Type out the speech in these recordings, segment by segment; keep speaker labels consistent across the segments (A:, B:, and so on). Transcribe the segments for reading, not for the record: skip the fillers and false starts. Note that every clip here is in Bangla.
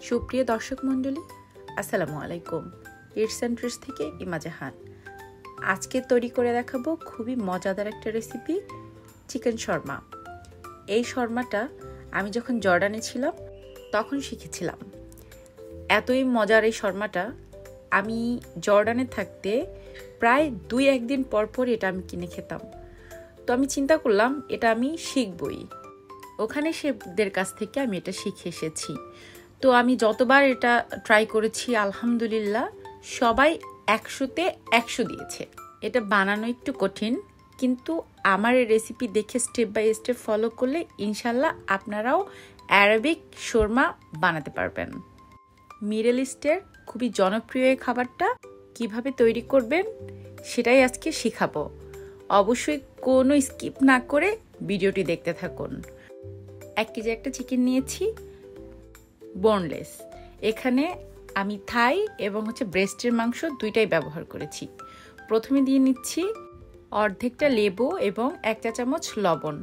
A: সুপ্রিয় দর্শক মণ্ডলী, আসসালামু আলাইকুম। ইটস অ্যান্ড ট্রিটস থেকে ইমা জাহান। আজকে তৈরি করে দেখাবো খুবই মজাদার একটা রেসিপি, চিকেন শর্মা। এই শর্মাটা আমি যখন জর্ডানে ছিলাম তখন শিখেছিলাম। এতই মজার এই শর্মাটা, আমি জর্ডানে থাকতে প্রায় 2-1 দিন পর পর এটা আমি কিনে খেতাম। তো আমি চিন্তা করলাম এটা আমি শিখবই। ওখানে শেফদের কাছ থেকে আমি এটা শিখে এসেছি। তো আমি যতবার এটা ট্রাই করেছি আলহামদুলিল্লাহ সবাই 100-তে 100 দিয়েছে। এটা বানানো একটু কঠিন, কিন্তু আমার এই রেসিপি দেখে স্টেপ বাই স্টেপ ফলো করলে ইনশাল্লাহ আপনারাও অ্যারাবিক শর্মা বানাতে পারবেন। মিডল ইস্টের খুবই জনপ্রিয় এই খাবারটা কিভাবে তৈরি করবেন সেটাই আজকে শিখাবো। অবশ্যই কোনো স্কিপ না করে ভিডিওটি দেখতে থাকুন। 1 কেজি একটা চিকেন নিয়েছি, বোনলেস। এখানে আমি থাই এবং ব্রেস্টের মাংস দুইটাই ব্যবহার করেছি। প্রথমে দিয়ে নিচ্ছি অর্ধেকটা লেবু এবং 1 চা চামচ লবণ,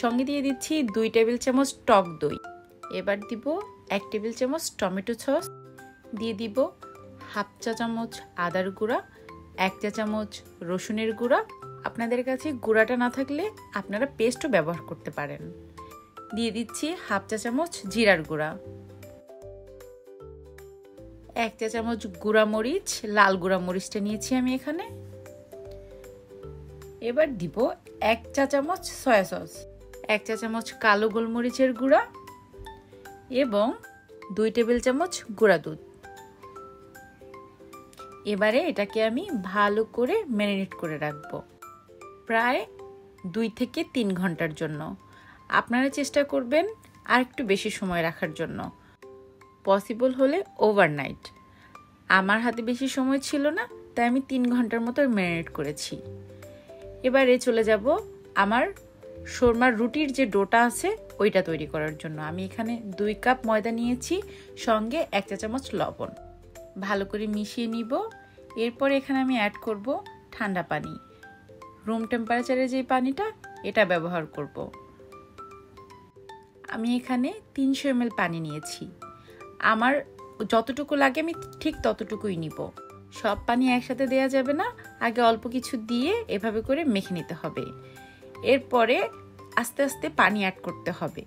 A: সঙ্গে দিয়ে দিচ্ছি 2 টেবিল চামচ টক দই। এবার দিব 1 টেবিল চামচ টমেটো সস, দিয়ে দিব 1/2 চা চামচ আদার গুঁড়া, 1 চা চামচ রসুনের গুঁড়া। আপনাদের কাছে গুঁড়াটা না থাকলে আপনারা পেস্টও ব্যবহার করতে পারেন। দিয়ে দিচ্ছি 1/2 চা চামচ জিরার গুঁড়া, 1 চা চামচ গুঁড়া মরিচ, লাল গুঁড়া মরিচটা নিয়েছি আমি এখানে। এবার দিব 1 চা চামচ সয়া সস, 1 চা চামচ কালো গোলমরিচের গুঁড়া এবং 2 টেবিল চামচ গুঁড়া দুধ। এবারে এটাকে আমি ভালো করে ম্যারিনেট করে রাখবো প্রায় 2 থেকে 3 ঘন্টার জন্য। আপনারা চেষ্টা করবেন আর একটু বেশি সময় রাখার জন্য, পসিবল হলে ওভারনাইট। আমার হাতে বেশি সময় ছিল না, তাই আমি 3 ঘন্টার মতো ম্যারিনেট করেছি। এবারে চলে যাব আমার শর্মার রুটির যে ডোটা আছে ওইটা তৈরি করার জন্য। আমি এখানে 2 কাপ ময়দা নিয়েছি, সঙ্গে 1 চা চামচ লবণ। ভালো করে মিশিয়ে নিব। এরপর এখানে আমি অ্যাড করব ঠান্ডা পানি, রুম টেম্পারেচারে যে পানিটা এটা ব্যবহার করব। আমি এখানে 300 ml পানি নিয়েছি। আমার যতটুকু লাগে আমি ঠিক ততটুকুই নিব। সব পানি একসাথে দেয়া যাবে না, আগে অল্প কিছু দিয়ে এভাবে করে মেখে নিতে হবে। এরপরে আস্তে আস্তে পানি অ্যাড করতে হবে।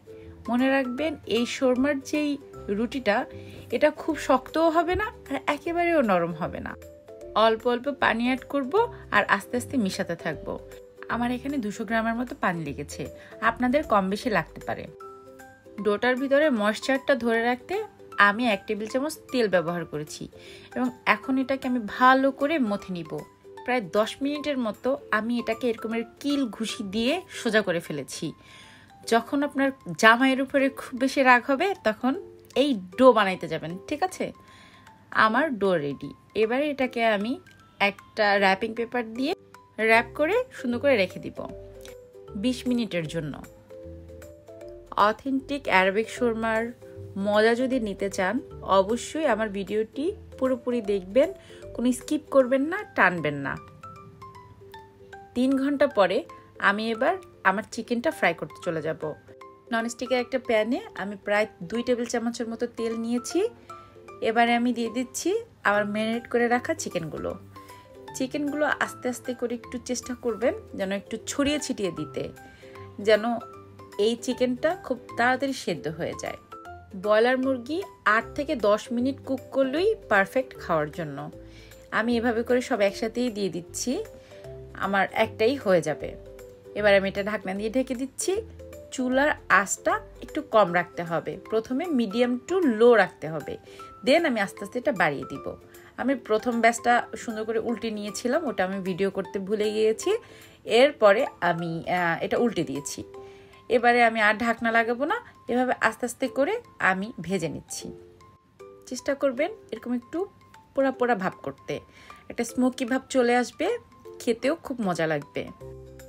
A: মনে রাখবেন এই শর্মার যেই রুটিটা এটা খুব শক্তও হবে না আর একেবারেও নরম হবে না। অল্প অল্প পানি অ্যাড করব আর আস্তে আস্তে মিশাতে থাকবো। আমার এখানে 200 গ্রামের মতো পানি লেগেছে, আপনাদের কম বেশি লাগতে পারে। ডোটার ভিতরে ময়েশ্চারটা ধরে রাখতে আমি 1 টেবিল চামচ তেল ব্যবহার করেছি এবং এখন এটাকে আমি ভালো করে মথে নিব। প্রায় 10 মিনিটের মতো আমি এটাকে এরকমের কিল ঘুষি দিয়ে সোজা করে ফেলেছি। যখন আপনার জামাইয়ের উপরে খুব বেশি রাগ হবে তখন এই ডো বানাইতে যাবেন, ঠিক আছে? আমার ডো রেডি। এবারে এটাকে আমি একটা র্যাপিং পেপার দিয়ে র্যাপ করে সুন্দর করে রেখে দিব 20 মিনিটের জন্য। অথেন্টিক অ্যারাবিক শর্মার মজা যদি নিতে চান অবশ্যই আমার ভিডিওটি পুরোপুরি দেখবেন, কোনো স্কিপ করবেন না, টানবেন না। 3 ঘন্টা পরে আমি এবার আমার চিকেনটা ফ্রাই করতে চলে যাব। ননস্টিকের একটা প্যানে আমি প্রায় 2 টেবিল চামচের মতো তেল নিয়েছি। এবারে আমি দিয়ে দিচ্ছি আমার ম্যারিনেট করে রাখা চিকেনগুলো আস্তে আস্তে করে একটু চেষ্টা করবেন যেন একটু ছড়িয়ে ছিটিয়ে দিতে, যেন এই চিকেনটা খুব তাড়াতাড়ি সেদ্ধ হয়ে যায়। ব্রয়লার মুরগি 8 থেকে 10 মিনিট কুক করলেই পারফেক্ট খাওয়ার জন্য। আমি এভাবে করে সব একসাথেই দিয়ে দিচ্ছি, আমার একটাই হয়ে যাবে। এবার আমি এটা ঢাকনা দিয়ে ঢেকে দিচ্ছি। চুলার আঁচটা একটু কম রাখতে হবে, প্রথমে মিডিয়াম টু লো রাখতে হবে, দেন আমি আস্তে আস্তে এটা বাড়িয়ে দিব। আমি প্রথম ব্যাচটা সুন্দর করে উল্টে নিয়েছিলাম, ওটা আমি ভিডিও করতে ভুলে গিয়েছি। এরপরে আমি এটা উল্টে দিয়েছি। এবারে আমি আর ঢাকনা লাগাবো না, এভাবে আস্তে আস্তে করে আমি ভেজে নিচ্ছি। চেষ্টা করবেন এরকম একটু পোড়া পোড়া ভাব করতে, একটা স্মোকি ভাব চলে আসবে, খেতেও খুব মজা লাগবে।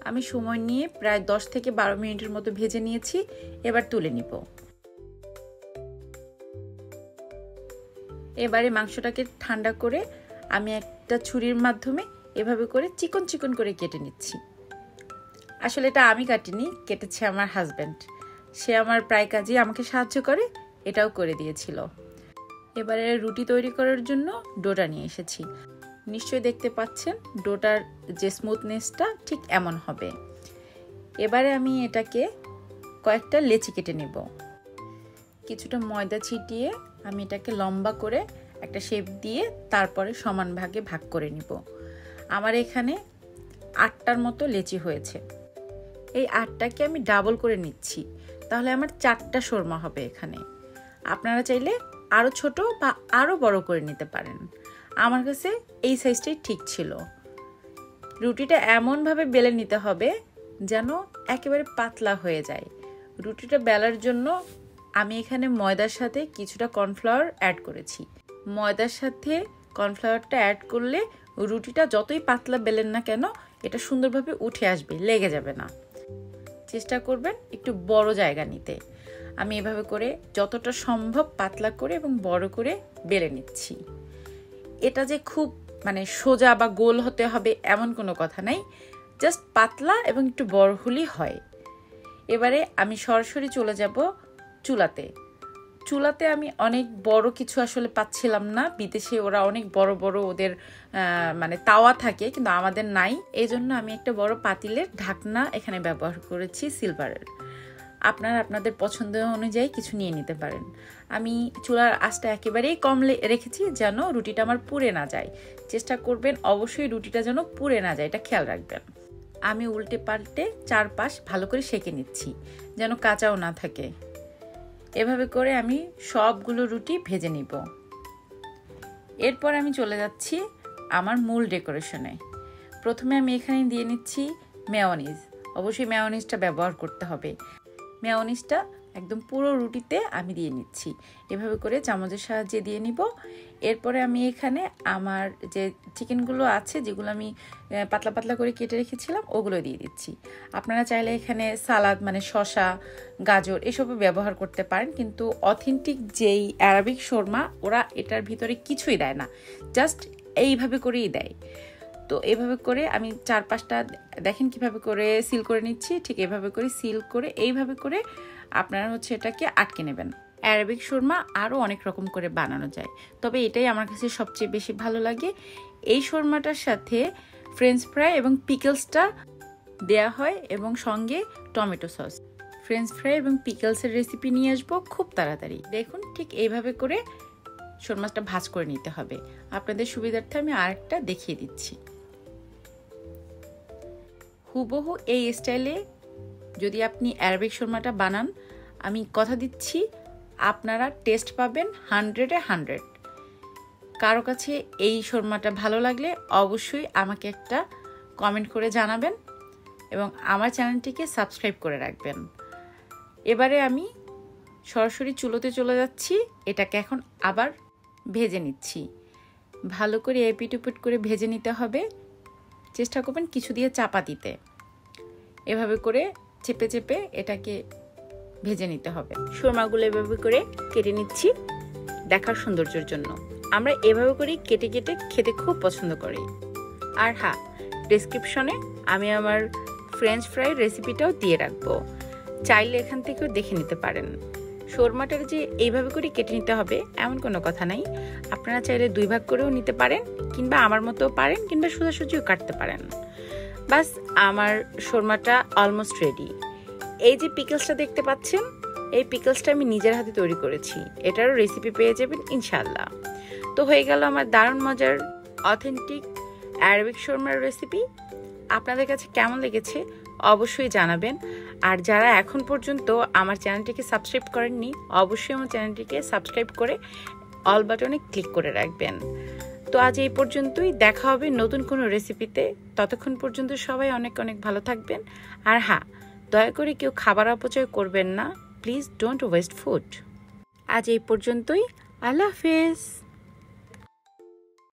A: আমি সময় নিয়ে প্রায় 10 থেকে 12 মিনিটের মতো ভেজে নিয়েছি। এবার তুলে নিব। এবারে মাংসটাকে ঠান্ডা করে আমি একটা ছুরির মাধ্যমে এভাবে করে চিকন চিকন করে কেটে নিচ্ছি। আসলে এটা আমি কাটিনি, কেটেছে আমার হাজব্যান্ড। সে আমার প্রায় কাজে আমাকে সাহায্য করে, এটাও করে দিয়েছিল। এবারে রুটি তৈরি করার জন্য ডোটা নিয়ে এসেছি। নিশ্চয়ই দেখতে পাচ্ছেন ডোটার যে স্মুথনেসটা ঠিক এমন হবে। এবারে আমি এটাকে কয়েকটা লেচি কেটে নেব। কিছুটা ময়দা ছিটিয়ে আমি এটাকে লম্বা করে একটা শেপ দিয়ে তারপরে সমান ভাগে ভাগ করে নিব। আমার এখানে 8টার মতো লেচি হয়েছে। এই 8টাকে আমি ডাবল করে নিচ্ছি, তাহলে আমার 4টা শর্মা হবে এখানে। আপনারা চাইলে আরও ছোট বা আরও বড় করে নিতে পারেন। আমার কাছে এই সাইজটাই ঠিক ছিল। রুটিটা এমনভাবে বেলে নিতে হবে যেন একেবারে পাতলা হয়ে যায়। রুটিটা বেলার জন্য আমি এখানে ময়দার সাথে কিছুটা কর্নফ্লাওয়ার অ্যাড করেছি। ময়দার সাথে কর্নফ্লাওয়ারটা অ্যাড করলে রুটিটা যতই পাতলা বেলেন না কেন এটা সুন্দরভাবে উঠে আসবে, লেগে যাবে না। চেষ্টা করবেন একটু বড় জায়গা নিতে। আমি এভাবে করে যতটা সম্ভব পাতলা করে এবং বড় করে বেলে নিচ্ছি। এটা যে খুব সোজা বা গোল হতে হবে এমন কোনো কথা নাই, জাস্ট পাতলা এবং একটু বড় হলেই হয়। এবারে আমি সরাসরি চলে যাব চুলাতে। চুলাতে আমি অনেক বড় কিছু আসলে পাচ্ছিলাম না। বিদেশে ওরা অনেক বড় বড় ওদের তাওয়া থাকে, কিন্তু আমাদের নাই। এই জন্য আমি একটা বড় পাতিলের ঢাকনা এখানে ব্যবহার করেছি সিলভারের। আপনারা আপনাদের পছন্দ অনুযায়ী কিছু নিয়ে নিতে পারেন। আমি চুলার আঁচটা একেবারেই কম রেখেছি যেন রুটিটা আমার পুড়ে না যায়। চেষ্টা করবেন অবশ্যই রুটিটা যেন পুড়ে না যায়, এটা খেয়াল রাখবেন। আমি উল্টে পাল্টে চারপাশ ভালো করে সেঁকে নিচ্ছি যেন কাঁচাও না থাকে। এভাবে করে আমি সবগুলো রুটি ভেজে নিব। এরপর আমি চলে যাচ্ছি আমার মূল ডেকোরেশনে। প্রথমে আমি এখানে দিয়ে নিচ্ছি মেয়োনিজ। অবশ্যই মেয়োনিজটা ব্যবহার করতে হবে। মেয়োনিজটা একদম পুরো রুটিতে আমি দিয়ে নিচ্ছি। এভাবে করে চামচের সাহায্যে দিয়ে নিব। এরপরে আমি এখানে আমার যে চিকেনগুলো আছে, যেগুলো আমি পাতলা পাতলা করে কেটে রেখেছিলাম, ওগুলো দিয়ে দিচ্ছি। আপনারা চাইলে এখানে সালাদ শসা, গাজর এসবও ব্যবহার করতে পারেন, কিন্তু অথেন্টিক যেই আরবিক শর্মা ওরা এটার ভিতরে কিছুই দেয় না, জাস্ট এইভাবে করেই দেয়। তো এভাবে করে আমি 4-5টা দেখেন কিভাবে করে সিল করে নিচ্ছি। ঠিক এভাবে করে সিল করে এইভাবে করে আপনারা এটাকে আটকে নেবেন। আরবিক শর্মা আরও অনেক রকম করে বানানো যায়, তবে এটাই আমার কাছে সবচেয়ে বেশি ভালো লাগে। এই শর্মাটার সাথে ফ্রেঞ্চ ফ্রাই এবং পিকলসটা দেয়া হয় এবং সঙ্গে টমেটো সস। ফ্রেঞ্চ ফ্রাই এবং পিকলসের রেসিপি নিয়ে আসবো খুব তাড়াতাড়ি। দেখুন ঠিক এইভাবে করে শর্মাটা ভাজ করে নিতে হবে। আপনাদের সুবিধার্থে আমি আরেকটা দেখিয়ে দিচ্ছি। হুবহু এই স্টাইলে যদি আপনি আরবিক শর্মাটা বানান, আমি কথা দিচ্ছি আপনারা টেস্ট পাবেন 100-এ 100। কারো কাছে এই শর্মাটা ভালো লাগলে অবশ্যই আমাকে একটা কমেন্ট করে জানাবেন এবং আমার চ্যানেলটিকে সাবস্ক্রাইব করে রাখবেন। এবারে আমি সরাসরি চুলোতে চলে যাচ্ছি। এটাকে এখন আবার ভেজে নিচ্ছি। ভালো করে এপিট ওপিট করে ভেজে নিতে হবে। চেষ্টা করবেন কিছু দিয়ে চাপা দিতে। এভাবে করে চেপে চেপে এটাকে ভেজে নিতে হবে। শর্মাগুলো এভাবে করে কেটে নিচ্ছি দেখার সৌন্দর্যের জন্য। আমরা এভাবে করে কেটে কেটে খেতে খুব পছন্দ করি। আর হ্যাঁ, ডেসক্রিপশনে আমি আমার ফ্রেঞ্চ ফ্রাই রেসিপিটাও দিয়ে রাখবো, চাইলে এখান থেকেও দেখে নিতে পারেন। শর্মাটার যে এইভাবে করে কেটে নিতে হবে এমন কোনো কথা নাই। আপনারা চাইলে 2 ভাগ করেও নিতে পারেন, কিংবা আমার মতো পারেন, কিংবা সোজাসুজিও কাটতে পারেন। বাস আমার শর্মাটা অলমোস্ট রেডি। এই যে পিকলসটা দেখতে পাচ্ছেন, এই পিকলসটা আমি নিজের হাতে তৈরি করেছি। এটারও রেসিপি পেয়ে যাবেন ইনশাআল্লাহ। তো হয়ে গেল আমার দারুণ মজার অথেন্টিক আরবিক শর্মার রেসিপি। আপনাদের কাছে কেমন লেগেছে অবশ্যই জানাবেন। আর যারা এখন পর্যন্ত আমার চ্যানেলটিকে সাবস্ক্রাইব করেননি, অবশ্যই আমার চ্যানেলটিকে সাবস্ক্রাইব করে অল বাটনে ক্লিক করে রাখবেন। তো আজ এই পর্যন্তই, দেখা হবে নতুন কোনো রেসিপিতে। ততক্ষণ পর্যন্ত সবাই অনেক অনেক ভালো থাকবেন। আর হ্যাঁ, দয়া করে কেউ খাবার অপচয় করবেন না। Please don't waste food. আজ এই পর্যন্তই। আল্লাহ হাফেজ।